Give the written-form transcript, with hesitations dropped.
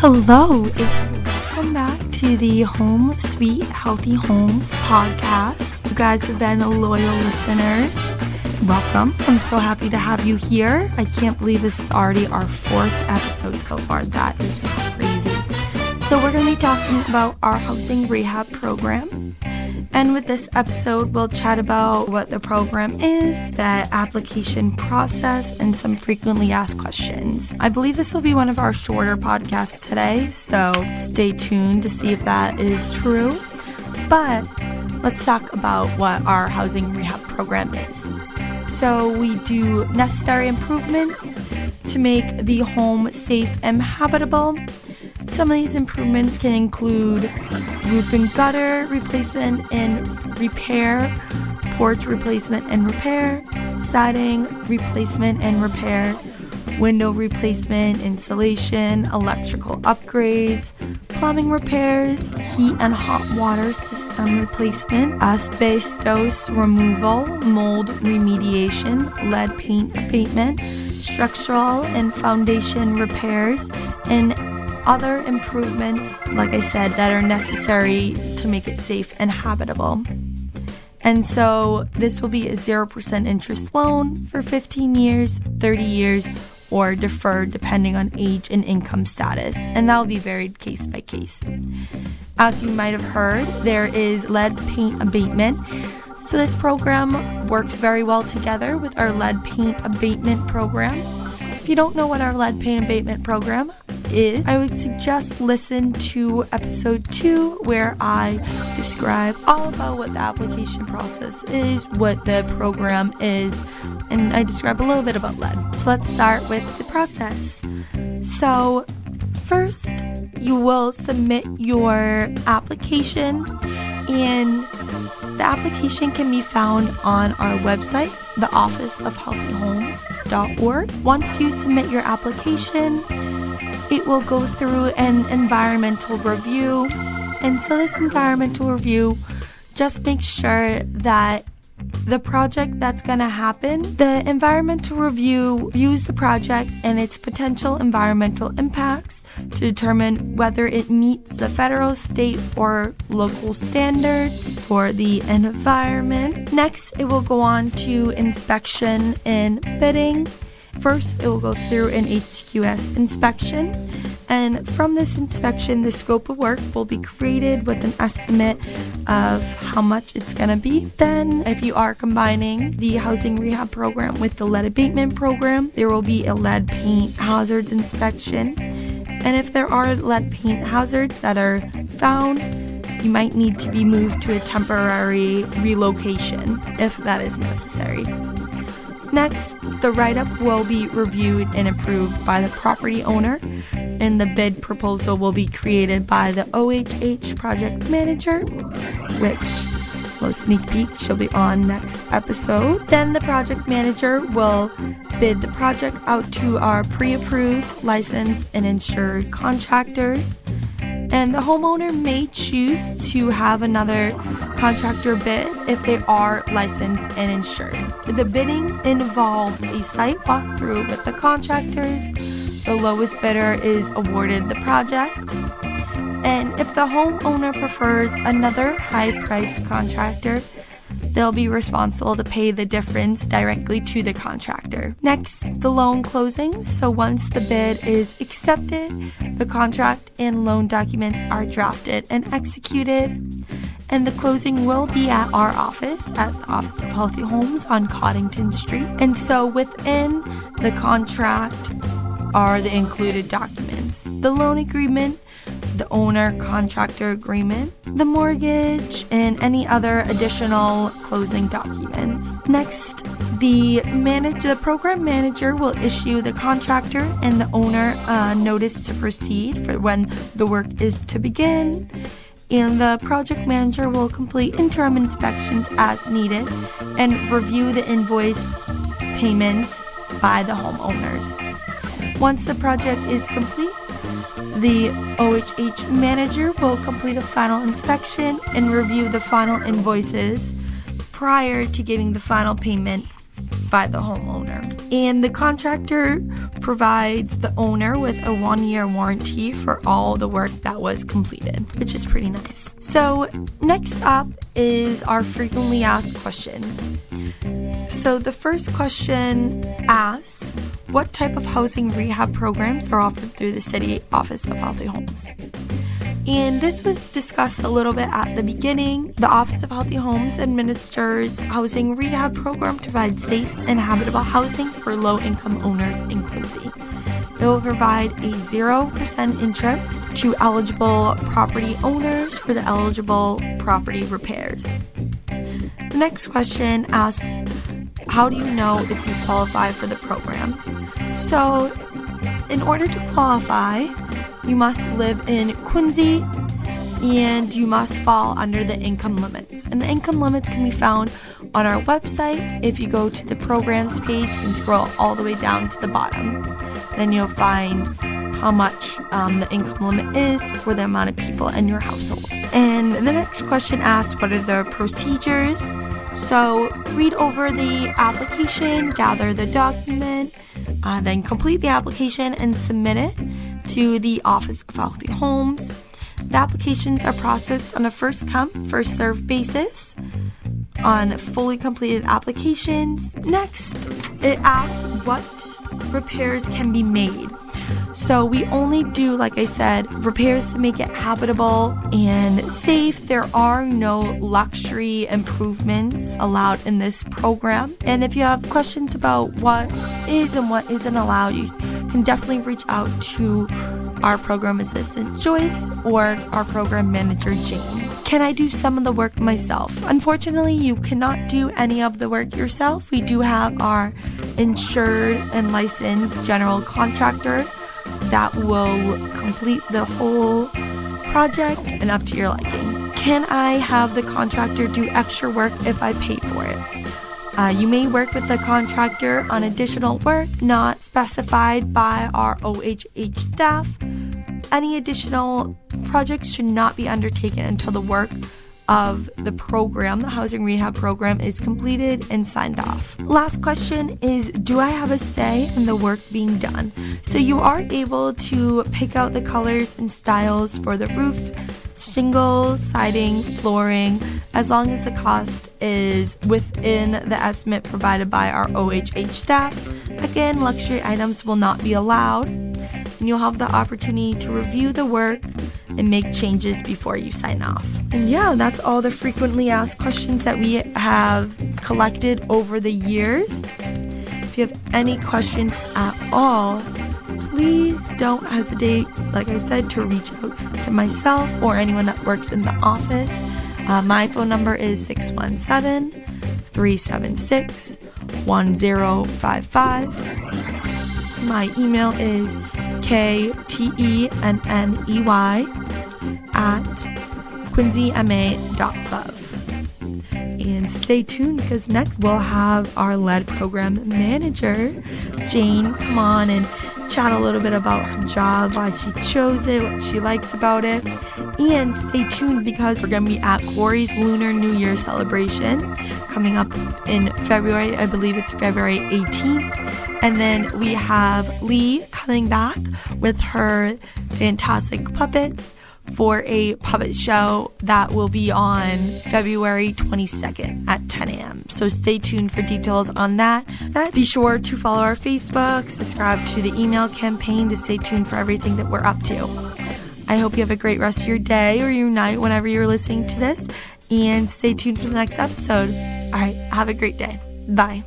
Hello, and welcome back to the Home Sweet Healthy Homes podcast. You guys have been loyal listeners. Welcome. I'm so happy to have you here. I can't believe this is already our 4th episode so far. That is crazy. So we're going to be talking about our housing rehab program. And with this episode, we'll chat about what the program is, the application process, and some frequently asked questions. I believe this will be one of our shorter podcasts today, so stay tuned to see if that is true. But let's talk about what our housing rehab program is. So we do necessary improvements to make the home safe and habitable. Some of these improvements can include roof and gutter replacement and repair, porch replacement and repair, siding replacement and repair, window replacement, insulation, electrical upgrades, plumbing repairs, heat and hot water system replacement, asbestos removal, mold remediation, lead paint abatement, structural and foundation repairs, and other improvements, like I said, that are necessary to make it safe and habitable. And so this will be a 0% interest loan for 15 years, 30 years, or deferred depending on age and income status. And that will be varied case by case. As you might have heard, there is lead paint abatement. So this program works very well together with our lead paint abatement program. If you don't know what our lead paint abatement program is, I would suggest listen to episode 2 where I describe all about what the application process is, what the program is, and I describe a little bit about lead. So let's start with the process. So first, you will submit your application, and the application can be found on our website, theofficeofhealthyhomes.org. Once you submit your application, it will go through an environmental review. And so this environmental review just makes sure that the project that's going to happen, the environmental review views the project and its potential environmental impacts to determine whether it meets the federal, state, or local standards for the environment. Next, it will go on to inspection and bidding. First, it will go through an HQS inspection. And from this inspection, the scope of work will be created with an estimate of how much it's going to be. Then, if you are combining the housing rehab program with the lead abatement program, there will be a lead paint hazards inspection. And if there are lead paint hazards that are found, you might need to be moved to a temporary relocation if that is necessary. Next, the write-up will be reviewed and approved by the property owner, and the bid proposal will be created by the OHH project manager, which, little sneak peek, she'll be on next episode. Then the project manager will bid the project out to our pre-approved, licensed, and insured contractors. And the homeowner may choose to have another contractor bid if they are licensed and insured. The bidding involves a site walkthrough with the contractors. The lowest bidder is awarded the project. And if the homeowner prefers another high-priced contractor, they'll be responsible to pay the difference directly to the contractor. Next, the loan closing. So once the bid is accepted, the contract and loan documents are drafted and executed. And the closing will be at our office, at the Office of Healthy Homes on Coddington Street. And so within the contract are the included documents: the loan agreement, the owner-contractor agreement, the mortgage, and any other additional closing documents. Next, the program manager will issue the contractor and the owner notice to proceed for when the work is to begin. And the project manager will complete interim inspections as needed and review the invoice payments by the homeowners. Once the project is complete, the OHH manager will complete a final inspection and review the final invoices prior to giving the final payment by the homeowner. And the contractor provides the owner with a 1-year warranty for all the work that was completed, which is pretty nice. So next up is our frequently asked questions. So the first question asks, what type of housing rehab programs are offered through the City Office of Healthy Homes? And this was discussed a little bit at the beginning. The Office of Healthy Homes administers housing rehab program to provide safe and habitable housing for low-income owners in Quincy. It will provide a 0% interest to eligible property owners for the eligible property repairs. The next question asks, how do you know if you qualify for the programs? So, in order to qualify, you must live in Quincy and you must fall under the income limits. And the income limits can be found on our website. If you go to the programs page and scroll all the way down to the bottom, then you'll find how much the income limit is for the amount of people in your household. And the next question asks, what are the procedures? So read over the application, gather the document, then complete the application and submit it to the Office of Healthy Homes. The applications are processed on a first-come, first-served basis on fully completed applications. Next, it asks what repairs can be made. So we only do, like I said, repairs to make it habitable and safe. There are no luxury improvements allowed in this program. And if you have questions about what is and what isn't allowed, you can definitely reach out to our program assistant Joyce or our program manager Jane. Can I do some of the work myself? Unfortunately, you cannot do any of the work yourself. We do have our insured and licensed general contractor that will complete the whole project and up to your liking. Can I have the contractor do extra work if I pay for it? You may work with the contractor on additional work not specified by our OHH staff. Any additional projects should not be undertaken until the work of the program, the housing rehab program, is completed and signed off. Last question is, do I have a say in the work being done? So you are able to pick out the colors and styles for the roof, shingles, siding, flooring, as long as the cost is within the estimate provided by our OHH staff. Again, luxury items will not be allowed, and you'll have the opportunity to review the work and make changes before you sign off. And yeah, that's all the frequently asked questions that we have collected over the years. If you have any questions at all, please don't hesitate, like I said, to reach out to myself or anyone that works in the office. My phone number is 617-376-1055. My email is ktenney@quincyma.gov. And stay tuned because next we'll have our lead program manager, Jane, come on and chat a little bit about her job, why she chose it, what she likes about it. And stay tuned because we're going to be at Corey's Lunar New Year celebration coming up in February. I believe it's February 18th. And then we have Lee coming back with her fantastic puppets for a puppet show that will be on February 22nd at 10 a.m. So stay tuned for details on that. Be sure to follow our Facebook, subscribe to the email campaign to stay tuned for everything that we're up to. I hope you have a great rest of your day or your night whenever you're listening to this, and stay tuned for the next episode. All right, have a great day. Bye.